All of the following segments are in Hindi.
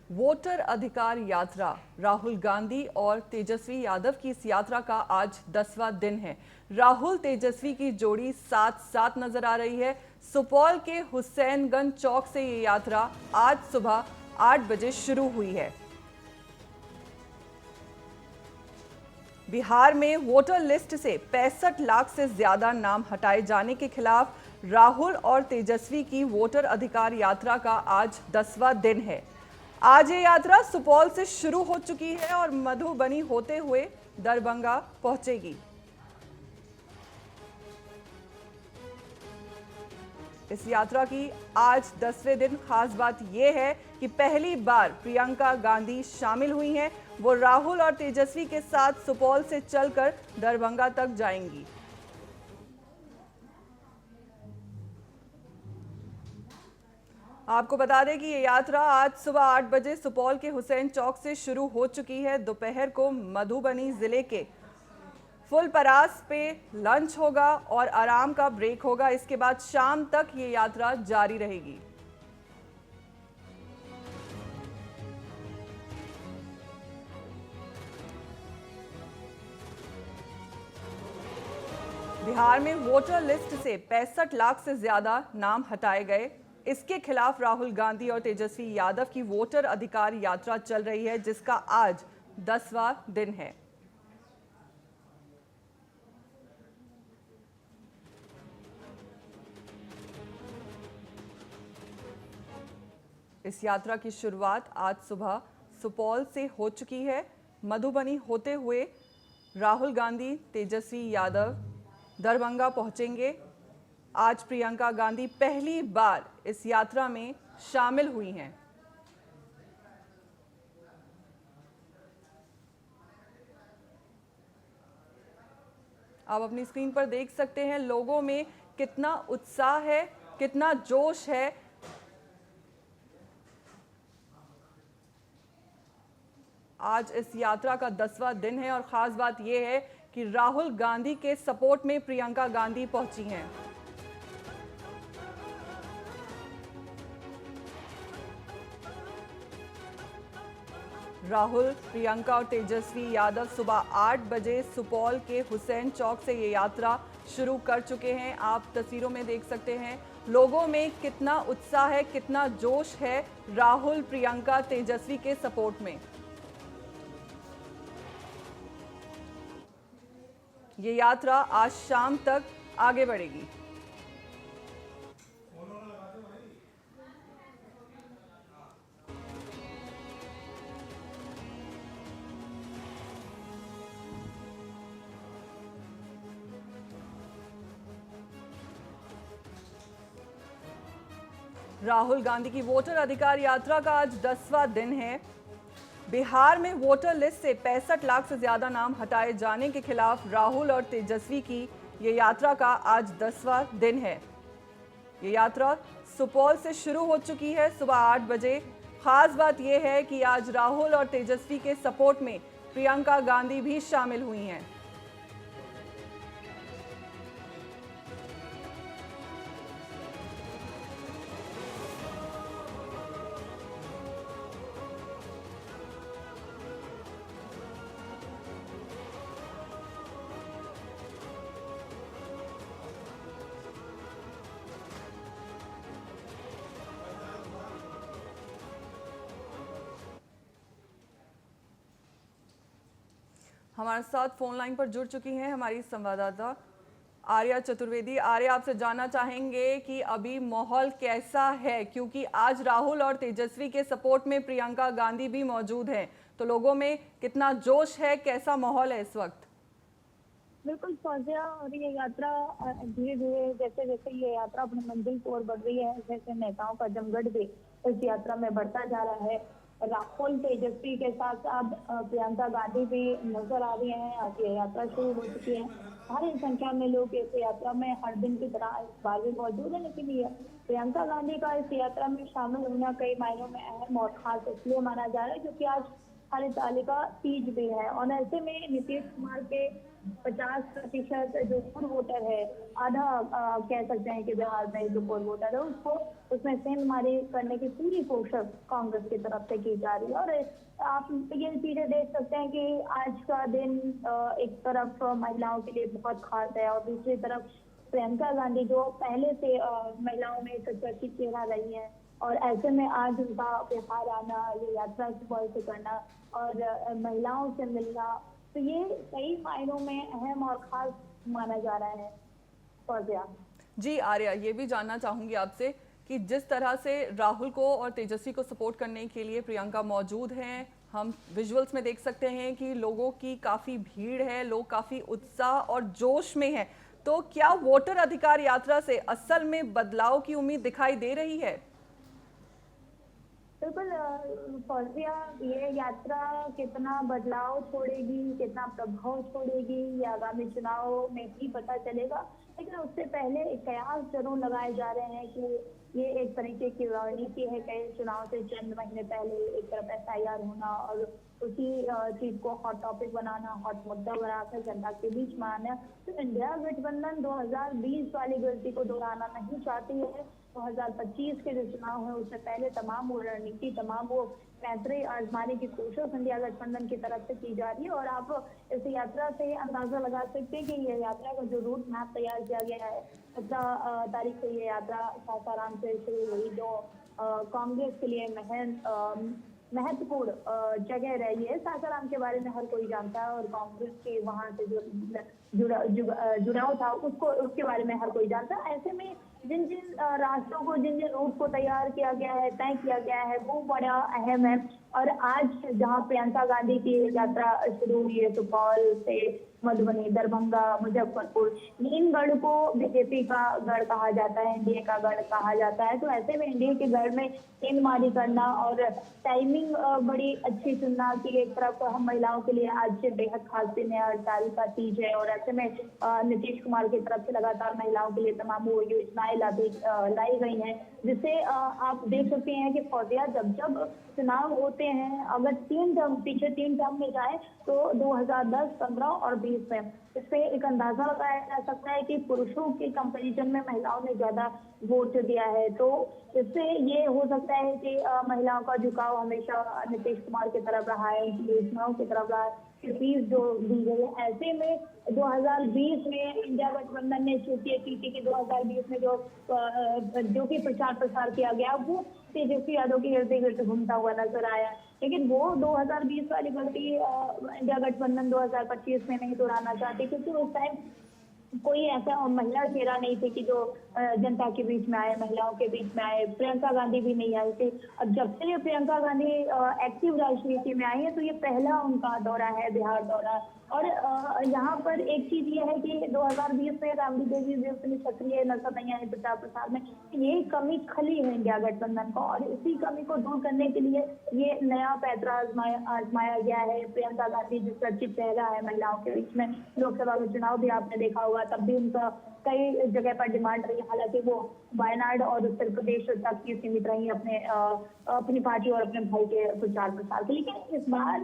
वोटर अधिकार यात्रा राहुल गांधी और तेजस्वी यादव की इस यात्रा का आज 10वां दिन है। राहुल तेजस्वी की जोड़ी साथ साथ नजर आ रही है। सुपौल के हुसैनगंज चौक से ये यात्रा आज सुबह 8 बजे शुरू हुई है। बिहार में वोटर लिस्ट से 65 लाख से ज्यादा नाम हटाए जाने के खिलाफ राहुल और तेजस्वी की वोटर अधिकार यात्रा का आज 10वां दिन है। आज ये यात्रा सुपौल से शुरू हो चुकी है और मधुबनी होते हुए दरभंगा पहुंचेगी। इस यात्रा की आज 10वें दिन खास बात यह है कि पहली बार प्रियंका गांधी शामिल हुई हैं। वो राहुल और तेजस्वी के साथ सुपौल से चलकर दरभंगा तक जाएंगी। आपको बता दें कि ये यात्रा आज सुबह 8 बजे सुपौल के हुसैन चौक से शुरू हो चुकी है। दोपहर को मधुबनी जिले के फुलपरास पे लंच होगा और आराम का ब्रेक होगा। इसके बाद शाम तक ये यात्रा जारी रहेगी। बिहार में वोटर लिस्ट से 65 लाख से ज्यादा नाम हटाए गए। इसके खिलाफ राहुल गांधी और तेजस्वी यादव की वोटर अधिकार यात्रा चल रही है, जिसका आज 10वां दिन है। इस यात्रा की शुरुआत आज सुबह सुपौल से हो चुकी है। मधुबनी होते हुए राहुल गांधी, तेजस्वी यादव दरभंगा पहुंचेंगे। आज प्रियंका गांधी पहली बार इस यात्रा में शामिल हुई हैं। आप अपनी स्क्रीन पर देख सकते हैं लोगों में कितना उत्साह है, कितना जोश है। आज इस यात्रा का 10वां दिन है और खास बात यह है कि राहुल गांधी के सपोर्ट में प्रियंका गांधी पहुंची हैं। राहुल, प्रियंका और तेजस्वी यादव सुबह 8 बजे सुपौल के हुसैन चौक से ये यात्रा शुरू कर चुके हैं। आप तस्वीरों में देख सकते हैं लोगों में कितना उत्साह है, कितना जोश है राहुल, प्रियंका, तेजस्वी के सपोर्ट में। ये यात्रा आज शाम तक आगे बढ़ेगी। राहुल गांधी की वोटर अधिकार यात्रा का आज 10वां दिन है। बिहार में वोटर लिस्ट से 65 लाख से ज्यादा नाम हटाए जाने के खिलाफ राहुल और तेजस्वी की ये यात्रा का आज 10वां दिन है। ये यात्रा सुपौल से शुरू हो चुकी है सुबह 8 बजे। खास बात यह है कि आज राहुल और तेजस्वी के सपोर्ट में प्रियंका गांधी भी शामिल हुई हैं। हमारे साथ फोन लाइन पर जुड़ चुकी हैं हमारी संवाददाता आर्या चतुर्वेदी। आर्या, आपसे जानना चाहेंगे कि अभी माहौल कैसा है, क्योंकि आज राहुल और तेजस्वी के सपोर्ट में प्रियंका गांधी भी मौजूद हैं, तो लोगों में कितना जोश है, कैसा माहौल है इस वक्त? बिल्कुल फौजिया, और ये यात्रा धीरे धीरे जैसे जैसे ये यात्रा अपनी मंजिल की ओर बढ़ रही है, जैसे नेताओं का जमघट भी इस यात्रा में बढ़ता जा रहा है। राहुल तेजस्वी के साथ साथ प्रियंका गांधी भी नजर आ रही हैं। आज ये यात्रा शुरू हो चुकी है। भारी संख्या में लोग इस यात्रा में हर दिन की तरह इस बार भी मौजूद है, लेकिन ये प्रियंका गांधी का इस यात्रा में शामिल होना कई मायनों में अहम और खास इसलिए माना जा रहा है क्योंकि आज हरितालिका तीज भी है और ऐसे में नीतीश कुमार के 50% जो पूर्व वोटर है, आधा कह सकते हैं कि बिहार में जो पूर्व वोटर है उसको उसमें सेंधमारी करने की पूरी कोशिश कांग्रेस की तरफ से की जा रही है। और आप ये चीजें देख सकते हैं कि आज का दिन एक तरफ महिलाओं के लिए बहुत खास है और दूसरी तरफ प्रियंका गांधी जो पहले से महिलाओं में एक चर्चित चेहरा रही है, और ऐसे में आज उनका बिहार आना, ये यात्रा सुबह से करना और महिलाओं से मिलना, तो ये कई मायनों में अहम और खास माना जा रहा है। फौजिया जी आर्या, ये भी जानना चाहूंगी आपसे कि जिस तरह से राहुल को और तेजस्वी को सपोर्ट करने के लिए प्रियंका मौजूद हैं, हम विजुअल्स में देख सकते हैं कि लोगों की काफ़ी भीड़ है, लोग काफ़ी उत्साह और जोश में हैं। तो क्या वोटर अधिकार यात्रा से असल में बदलाव की उम्मीद दिखाई दे रही है? बिल्कुल फौजिया, ये यात्रा कितना बदलाव छोड़ेगी, कितना प्रभाव छोड़ेगी, ये आगामी चुनाव में ही पता चलेगा। लेकिन उससे पहले कयास जरूर लगाए जा रहे हैं कि ये एक तरीके की रणनीति है। कई चुनाव से चंद महीने पहले एक तरफ SIR होना और उसी चीज को हॉट टॉपिक बनाना, हॉट मुद्दा बनाकर जनता के बीच में आना। तो इंडिया गठबंधन 2020 वाली गलती को दोहराना नहीं चाहती है। 2025 के जो चुनाव है उससे पहले तमाम वो रणनीति, तमाम वो पैंतरे आजमाने की कोशिश इंडिया गठबंधन की तरफ से की जा रही है। और आप इस यात्रा से अंदाजा लगा सकते हैं कि ये यात्रा का जो रूट मैप तैयार किया गया है, 17 तारीख से ये यात्रा सासाराम से शुरू हुई, जो कांग्रेस के लिए महत्वपूर्ण जगह रही है। सासाराम के बारे में हर कोई जानता है और कांग्रेस के वहां से जो जुड़ाव था उसके बारे में हर कोई जानता है। ऐसे में जिन जिन रास्तों को, जिन जिन रूट को तैयार किया गया है, तय किया गया है, वो बड़ा अहम है। और आज जहां प्रियंका गांधी की यात्रा शुरू हुई है, सुपौल से मधुबनी, दरभंगा, मुजफ्फरपुर, इन गढ़ को बीजेपी का गढ़ कहा जाता है, एनडीए का गढ़ कहा जाता है। तो ऐसे में एनडीए के गढ़ में सेंधमारी करना और टाइमिंग बड़ी अच्छी चुनना कि एक तरफ हम महिलाओं के लिए आज बेहद खास दिन है, हड़ताल का तीज है, और ऐसे में नीतीश कुमार की तरफ से लगातार महिलाओं के लिए तमाम वो योजनाएं लाई गई हैं, जिससे आप देख सकते हैं कि फौजिया जब जब चुनाव होते हैं, अगर पीछे तीन टर्म में जाए तो 2010, 15 और 20 में, इससे एक अंदाजा लगाया जा सकता है कि पुरुषों के कंपैरिजन में महिलाओं ने ज्यादा वोट दिया है। तो इससे ये हो सकता है कि महिलाओं का झुकाव हमेशा नीतीश कुमार की तरफ रहा है, उनकी योजनाओं की तरफ रहा है, फीस जो दी गई है। ऐसे में 2020 में इंडिया गठबंधन ने चूंकि कि 2020 में जो कि प्रचार प्रसार किया गया वो तेजस्वी यादव के इर्द गिर्द घूमता हुआ नजर आया। लेकिन वो 2020 वाली गलती इंडिया गठबंधन 2025 में नहीं दोहराना चाहती, क्योंकि उस टाइम कोई ऐसा महिला चेहरा नहीं थे कि जो जनता के बीच में आए, महिलाओं के बीच में आए। प्रियंका गांधी भी नहीं आई थी। अब जब से ये प्रियंका गांधी एक्टिव राजनीति में आई है तो ये पहला उनका दौरा है, बिहार दौरा। और यहाँ पर एक चीज ये है कि 2020 में राबड़ी देवी भी उतनी सक्रिय नजर नहीं आई प्रचार प्रसार में। ये कमी खली है इंडिया गठबंधन को, और इसी कमी को दूर करने के लिए ये नया पैंतरा आजमाया गया है। प्रियंका गांधी जो चर्चित चेहरा है महिलाओं के बीच में, लोकसभा के चुनाव भी आपने देखा होगा, तब भी उनका कई जगह पर डिमांड रही, हालांकि वो वायनाड और उत्तर प्रदेश तक की सीमित रही अपनी पार्टी और अपने भाई के प्रचार प्रसार के। लेकिन इस बार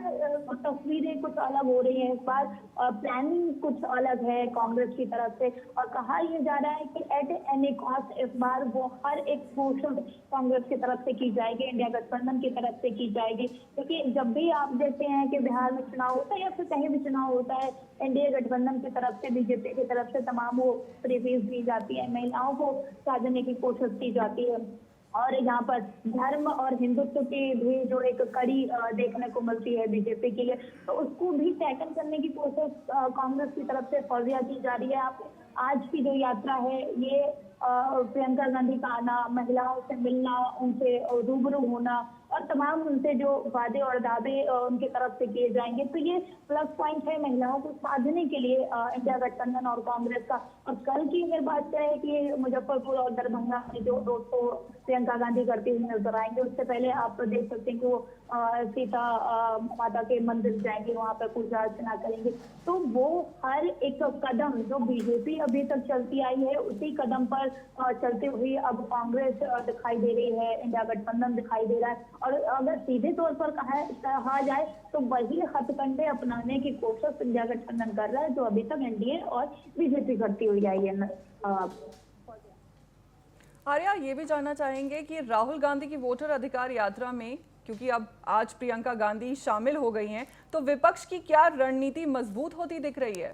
तस्वीरें कुछ अलग हो रही है, इस बार प्लानिंग कुछ अलग है कांग्रेस की तरफ से, और कहा यह जा रहा है कि एट एनी कॉस्ट इस बार वो हर एक कोशिश कांग्रेस की तरफ से की जाएगी, इंडिया गठबंधन की तरफ से की जाएगी। क्योंकि जब भी आप देखते हैं कि बिहार में चुनाव होता है या फिर कहीं भी चुनाव होता है, एनडीए गठबंधन की तरफ से, बीजेपी की तरफ से तमाम वो प्रेफरेंस दी जाती है, महिलाओं को साधने की कोशिश की जाती है। और यहाँ पर धर्म और हिंदुत्व की भी जो एक कड़ी देखने को मिलती है बीजेपी के लिए, तो उसको भी टैकल करने की कोशिश कांग्रेस की तरफ से फौजिया की जा रही है। आप आज की जो यात्रा है, ये प्रियंका गांधी का आना, महिलाओं से मिलना, उनसे रूबरू होना और तमाम उनसे जो वादे और दावे उनकी तरफ से किए जाएंगे, तो ये प्लस पॉइंट है महिलाओं को साधने के लिए इंडिया गठबंधन और कांग्रेस का। और कल की अगर बात करें कि मुजफ्फरपुर और दरभंगा में जो रोड शो प्रियंका गांधी करती हुई नजर आएंगे, उससे पहले आप देख सकते हैं कि वो सीता माता के मंदिर जाएंगे, वहां पर पूजा अर्चना करेंगे। तो वो हर एक कदम जो बीजेपी अभी तक चलती आई है, उसी कदम पर चलते हुए अब कांग्रेस दिखाई दे रही है, इंडिया गठबंधन दिखाई दे रहा है। और अगर सीधे तौर पर कहा जाए तो वही हथकंडे अपनाने की कोशिश इंडिया गठबंधन कर रहा है, जो अभी तक एनडीए और बीजेपी करती हुई आई है। आर्या, ये भी जानना चाहेंगे कि राहुल गांधी की वोटर अधिकार यात्रा में, क्योंकि अब आज प्रियंका गांधी शामिल हो गई हैं, तो विपक्ष की क्या रणनीति मजबूत होती दिख रही है?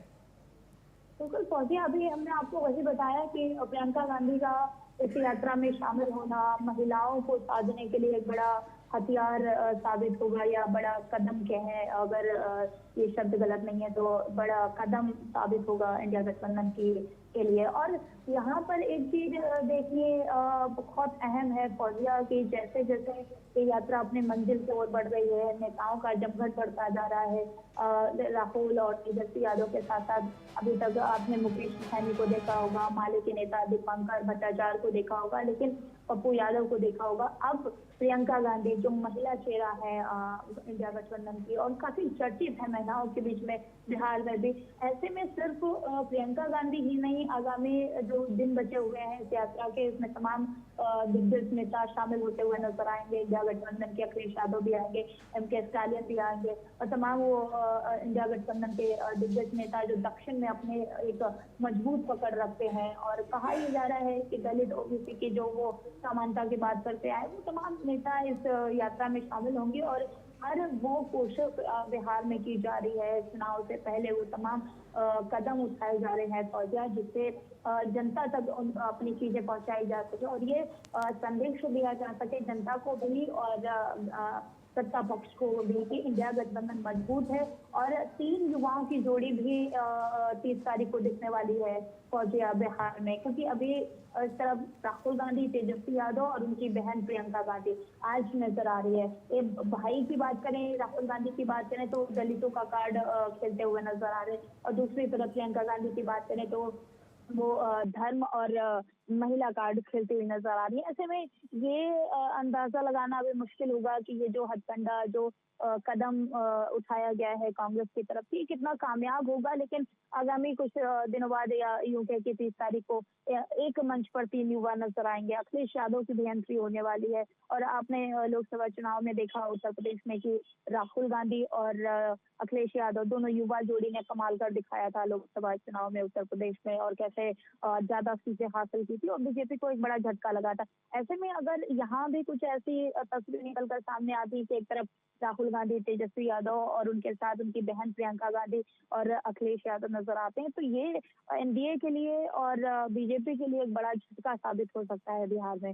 बिल्कुल फौजिया, अभी हमने आपको वही बताया कि प्रियंका गांधी का इस यात्रा में शामिल होना महिलाओं को साधने के लिए एक बड़ा हथियार साबित होगा, या बड़ा कदम कहें, अगर ये शब्द गलत नहीं है तो बड़ा कदम साबित होगा इंडिया गठबंधन की के लिए। और यहाँ पर एक चीज देखिए बहुत अहम है फौजिया, कि जैसे जैसे ये यात्रा अपने मंजिल की ओर बढ़ रही है, नेताओं का जमघट बढ़ता जा रहा है। राहुल और तेजस्वी यादव के साथ साथ अभी तक आपने मुकेश सहनी को देखा होगा, माले के नेता दीपांकर भट्टाचार्य को देखा होगा, लेकिन पप्पू यादव को देखा होगा। अब प्रियंका गांधी जो महिला चेहरा है इंडिया गठबंधन की, और काफी चर्चित है महिलाओं के बीच में बिहार में भी, ऐसे में सिर्फ प्रियंका गांधी ही नहीं, आगामी जो दिन बचे हुए हैं इस यात्रा के, इसमें तमाम दिग्गज नेता शामिल होते हुए नजर आएंगे। इंडिया गठबंधन के अखिलेश यादव भी आएंगे, एमके स्टालिन भी आएंगे, और तमाम वो इंडिया गठबंधन के दिग्गज नेता जो दक्षिण में अपने एक मजबूत पकड़ रखते हैं। और कहा यह जा रहा है कि दलित ओबीसी की जो वो समानता की बात करते आए, वो तमाम नेता इस यात्रा में शामिल होंगे। और हर वो कोशिश बिहार में की जा रही है चुनाव से पहले, वो तमाम कदम उठाए जा रहे हैं फौजिया, जिससे जनता तक अपनी चीजें पहुंचाई जा सके, और ये संदेश दिया जा सके जनता को भी और सत्ता पक्ष को भी कि इंडिया गठबंधन मजबूत है। और 3 युवाओं की जोड़ी भी 30 तारीख को दिखने वाली है फौजिया बिहार में, क्योंकि अभी इस तरफ राहुल गांधी, तेजस्वी यादव और उनकी बहन प्रियंका गांधी आज नजर आ रही है। ये भाई की बात करें, राहुल गांधी की बात करें तो दलितों का कार्ड खेलते हुए नजर आ रहे हैं, और दूसरी तरफ प्रियंका गांधी की बात करें तो वो धर्म और महिला कार्ड खेलती हुई नजर आ रही है। ऐसे में ये अंदाजा लगाना भी मुश्किल होगा कि ये जो हथकंडा, जो कदम उठाया गया है कांग्रेस की तरफ से, कितना कामयाब होगा। लेकिन आगामी कुछ दिनों बाद, या यूं कह के 30 तारीख को एक मंच पर 3 युवा नजर आएंगे। अखिलेश यादव की भी एंट्री होने वाली है, और आपने लोकसभा चुनाव में देखा उत्तर प्रदेश में कि राहुल गांधी और अखिलेश यादव दोनों युवा जोड़ी ने कमाल कर दिखाया था लोकसभा चुनाव में उत्तर प्रदेश में, और कैसे ज्यादा सीटें हासिल की थी और बीजेपी को एक बड़ा झटका लगा था। ऐसे में अगर यहाँ भी कुछ ऐसी तस्वीर निकलकर सामने आती कि एक तरफ राहुल गांधी, तेजस्वी यादव और उनके साथ उनकी बहन प्रियंका गांधी और अखिलेश यादव नजर आते हैं, तो ये एनडीए के लिए और बीजेपी के लिए एक बड़ा झटका साबित हो सकता है बिहार में।